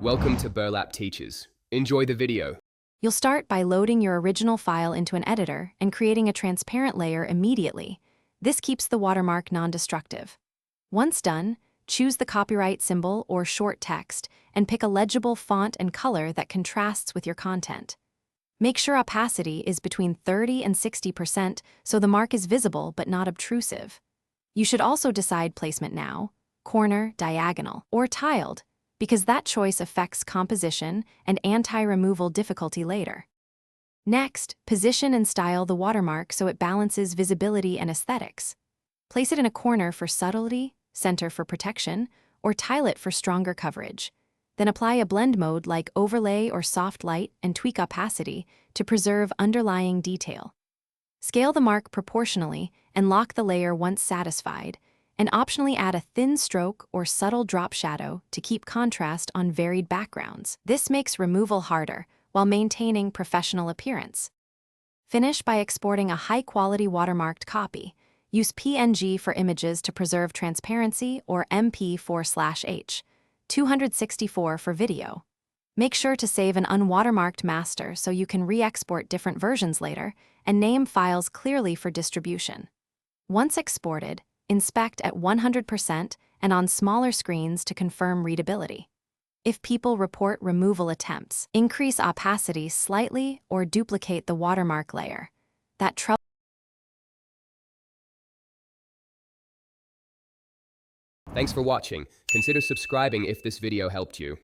Welcome to Burlap Teachers. Enjoy the video. You'll start by loading your original file into an editor and creating a transparent layer immediately. This keeps the watermark non-destructive. Once done, choose the copyright symbol or short text and pick a legible font and color that contrasts with your content. Make sure opacity is between 30 and 60% so the mark is visible but not obtrusive. You should also decide placement now, corner, diagonal, or tiled, because that choice affects composition and anti-removal difficulty later. Next, position and style the watermark so it balances visibility and aesthetics. Place it in a corner for subtlety, center for protection, or tile it for stronger coverage. Then apply a blend mode like overlay or soft light and tweak opacity to preserve underlying detail. Scale the mark proportionally and lock the layer once satisfied, and optionally add a thin stroke or subtle drop shadow to keep contrast on varied backgrounds. This makes removal harder while maintaining professional appearance. Finish by exporting a high-quality watermarked copy. Use PNG for images to preserve transparency or MP4/H, 264 for video. Make sure to save an unwatermarked master so you can re-export different versions later and name files clearly for distribution. Once exported, inspect at 100% and on smaller screens to confirm readability. If people report removal attempts, increase opacity slightly or duplicate the watermark layer. Thanks for watching. Consider subscribing if this video helped you.